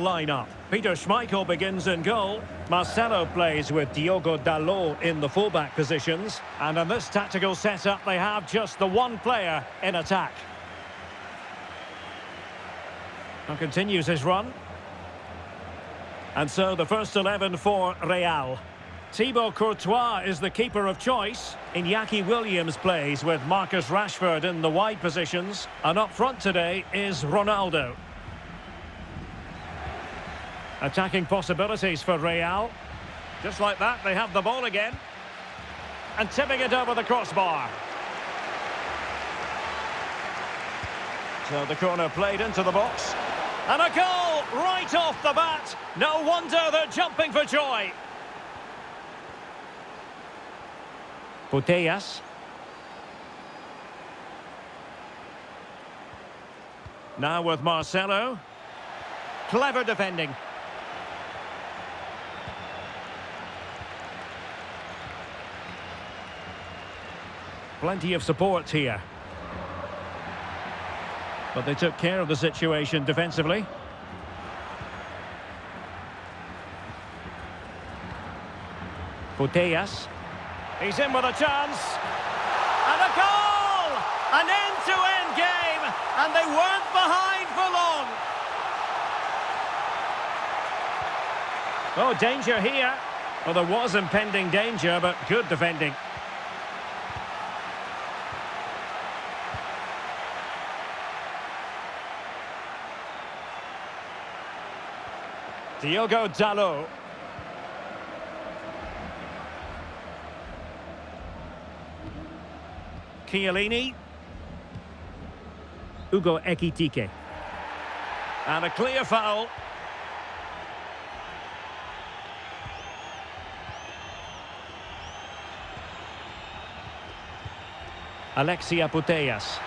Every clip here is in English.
Lineup. Peter Schmeichel begins in goal. Marcelo plays with Diogo Dalot in the fullback positions. And in this tactical setup, they have just the one player in attack. And continues his run. And so the first 11 for Real. Thibaut Courtois is the keeper of choice. Iñaki Williams plays with Marcus Rashford in the wide positions. And up front today is Ronaldo. Attacking possibilities for Real. Just like that, they have the ball again. And tipping it over the crossbar. So the corner played into the box. And a goal right off the bat. No wonder they're jumping for joy. Putellas. Now with Marcelo. Clever defending. Plenty of support here. But they took care of the situation defensively. Putellas. He's in with a chance. And a goal! An end-to-end game. And they weren't behind for long. Oh, danger here. Well, there was impending danger, but good defending. Diogo Dalot. Chiellini. Hugo Ekitike. And a clear foul. Alexia Putellas.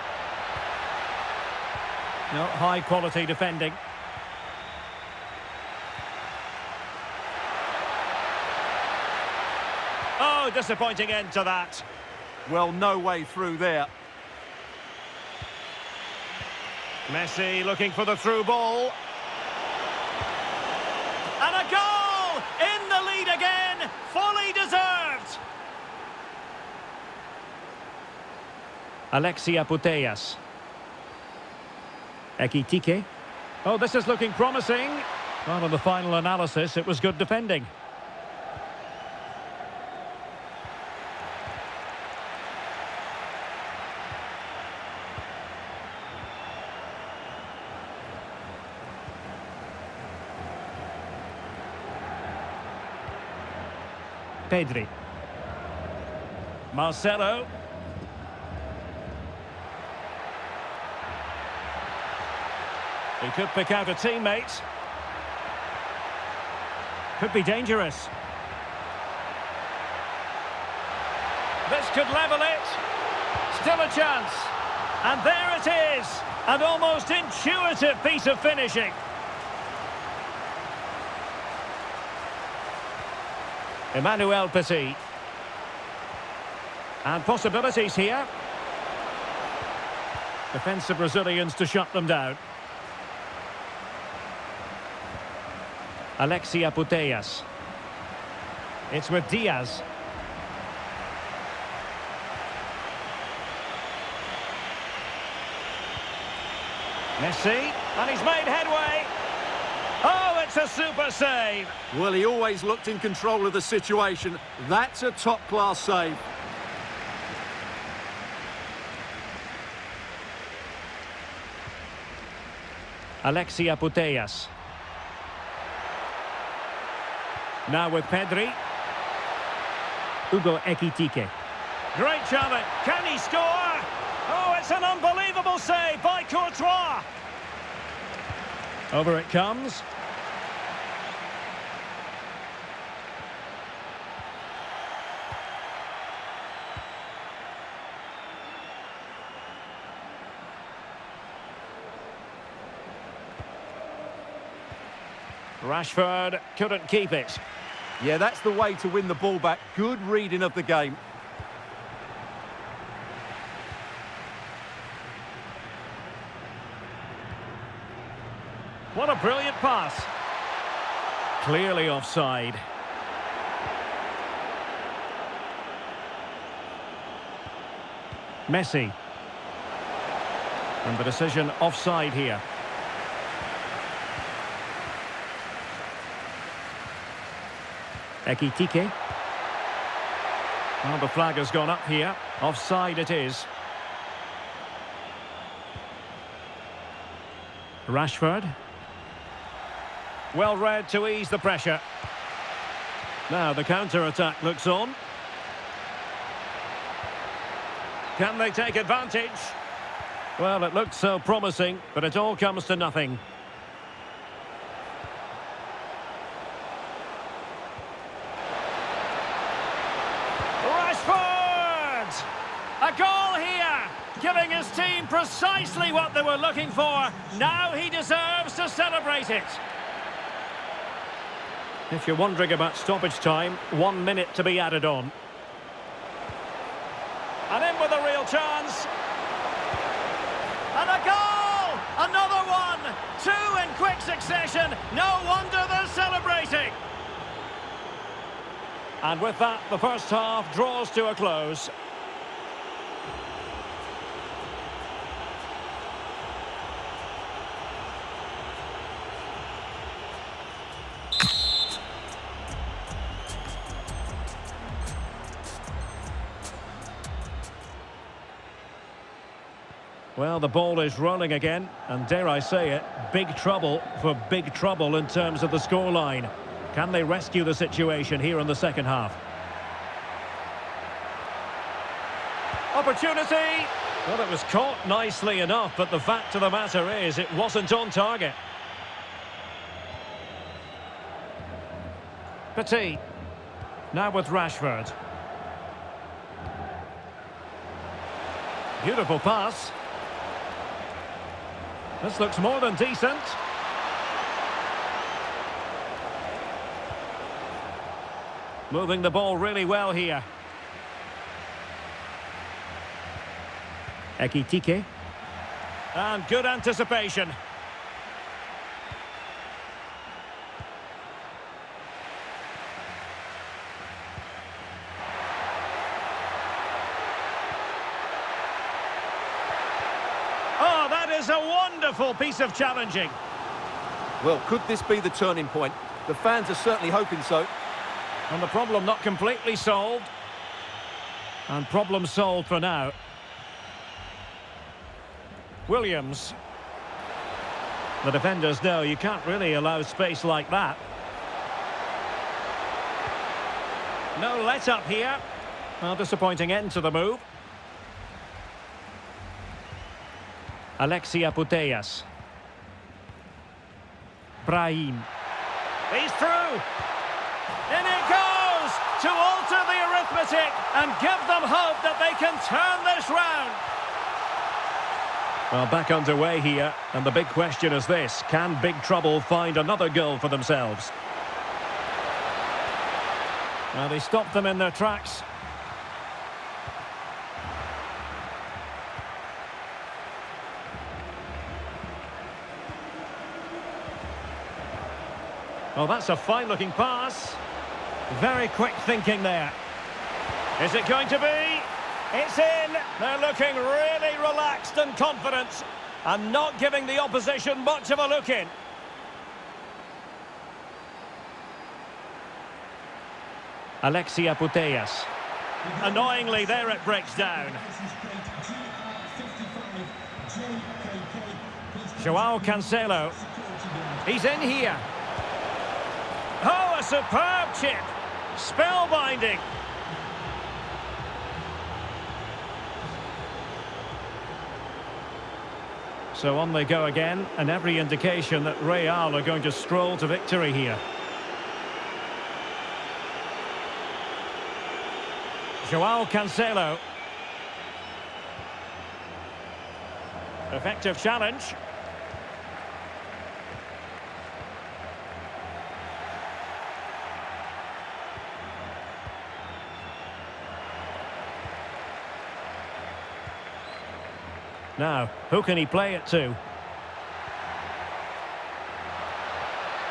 No, high quality defending. Oh, disappointing end to that. Well, no way through there. Messi looking for the through ball. And a goal! In the lead again! Fully deserved! Alexia Putellas. Ekitike. Oh, this is looking promising. Well, in the final analysis, it was good defending. Pedri. Marcelo. He could pick out a teammate. Could be dangerous. This could level it. Still a chance. And there it is. An almost intuitive piece of finishing. Emmanuel Petit. And possibilities here. Defensive Brazilians to shut them down. Alexia Putellas. It's with Diaz. Messi. And he's made headway. Oh, it's a super save. Well, he always looked in control of the situation. That's a top-class save. Alexia Putellas. Now with Pedri. Hugo Ekitike. Great challenge. Can he score? Oh, it's an unbelievable save by Courtois. Over it comes. Rashford couldn't keep it. Yeah, that's the way to win the ball back. Good reading of the game. What a brilliant pass. clearly offside. Messi. And the decision offside here. Ekitike. Well, the flag has gone up here. Offside it is. Rashford. Well read to ease the pressure. Now the counter-attack looks on. Can they take advantage? Well, it looked so promising, but it all comes to nothing. Rashford! A goal here, giving his team precisely what they were looking for. Now he deserves to celebrate it. If you're wondering about stoppage time, 1 minute to be added on. And in with a real chance. And a goal! Another one! Two in quick succession. No wonder they're celebrating. And with that, the first half draws to a close. Well, the ball is rolling again, and dare I say it, big trouble for big trouble in terms of the scoreline. Can they rescue the situation here in the second half? Opportunity! Well, it was caught nicely enough, but the fact of the matter is it wasn't on target. Petit. Now with Rashford. Beautiful pass. This looks more than decent. Moving the ball really well here. Ekitike. And good anticipation. Oh, that is a wonderful piece of challenging. Well, could this be the turning point? The fans are certainly hoping so. And the problem not completely solved. And problem solved for now. Williams. The defenders know you can't really allow space like that. No let-up here. Well, disappointing end to the move. Alexia Putellas. Brahim. He's through. In it goes to alter the arithmetic and give them hope that they can turn this round. Well, back underway here, and the big question is this: can Big Trouble find another goal for themselves? Well, they stopped them in their tracks. Oh, that's a fine-looking pass. Very quick thinking there. Is it going to be? It's in. They're looking really relaxed and confident and not giving the opposition much of a look in. Alexia Putellas. Annoyingly, there it breaks down. Joao Cancelo. He's in here. Oh, a superb chip. Spellbinding. So on they go again, and every indication that Real are going to stroll to victory here. Joao Cancelo. Effective challenge. Now, who can he play it to?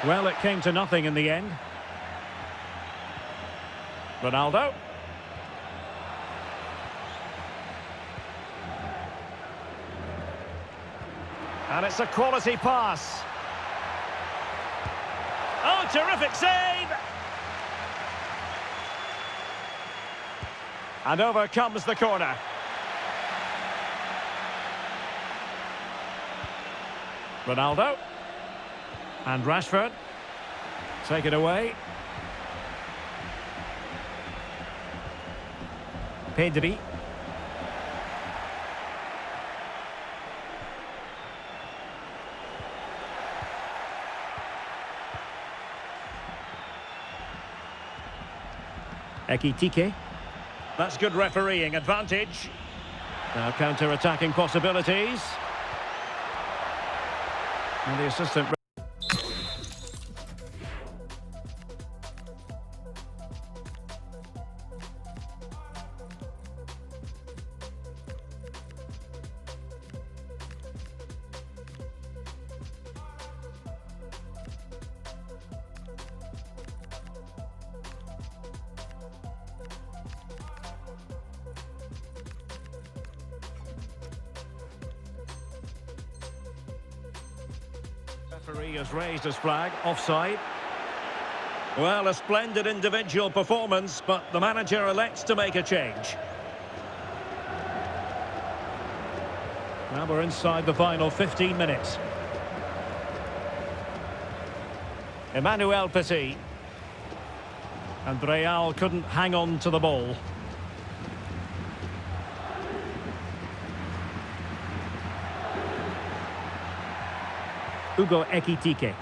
Well, it came to nothing in the end. Ronaldo. And it's a quality pass. Oh, terrific save! And over comes the corner. Ronaldo. And Rashford. Take it away. Pedri. Ekitike. That's good refereeing advantage. Now counter-attacking possibilities. And the assistant... Referee has raised his flag, offside. Well, a splendid individual performance, but the manager elects to make a change. Now we're inside the final 15 minutes. Emmanuel Petit. And Real couldn't hang on to the ball. Hugo Ekitike.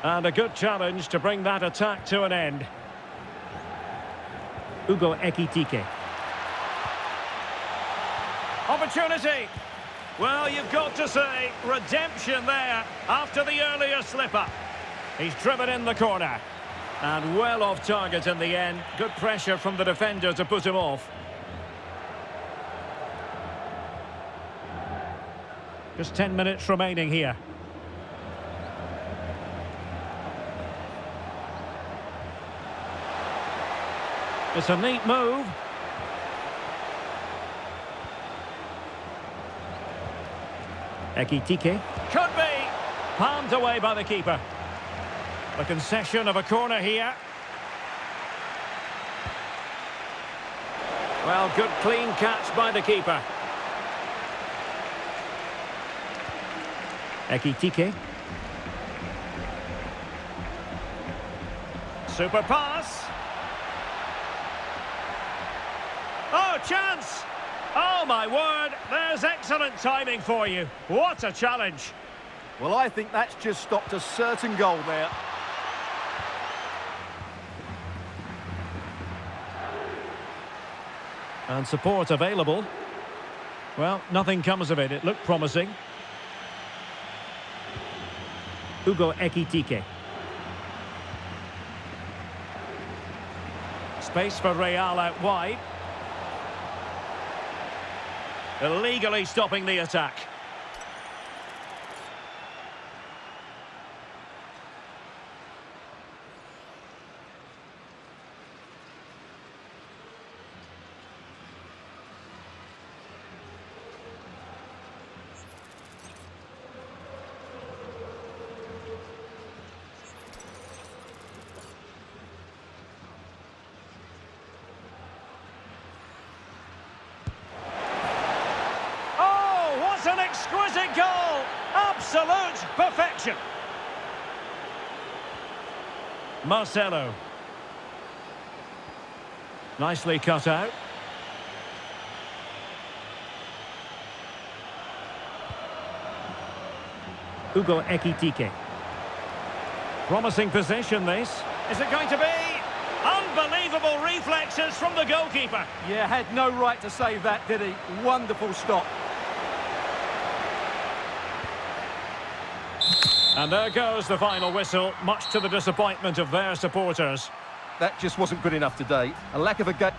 And a good challenge to bring that attack to an end. Hugo Ekitike. Opportunity. Well, you've got to say, redemption there after the earlier slip-up. He's driven in the corner. And well off target in the end. Good pressure from the defender to put him off. Just 10 minutes remaining here. It's a neat move. Ekitike. Could be. Palmed away by the keeper. The concession of a corner here. Well, good clean catch by the keeper. Ekitike. Super pass. Oh, chance! Oh, my word, there's excellent timing for you. What a challenge. Well, I think that's just stopped a certain goal there. And support available. Well, nothing comes of it. It looked promising. Hugo Ekitike. Space for Real out wide. Illegally stopping the attack. An exquisite goal! Absolute perfection! Marcelo. Nicely cut out. Hugo Ekitike. Promising possession, this. Is it going to be? Unbelievable reflexes from the goalkeeper. Yeah, had no right to save that, did he? Wonderful stop. And there goes the final whistle, much to the disappointment of their supporters. That just wasn't good enough today. A lack of a...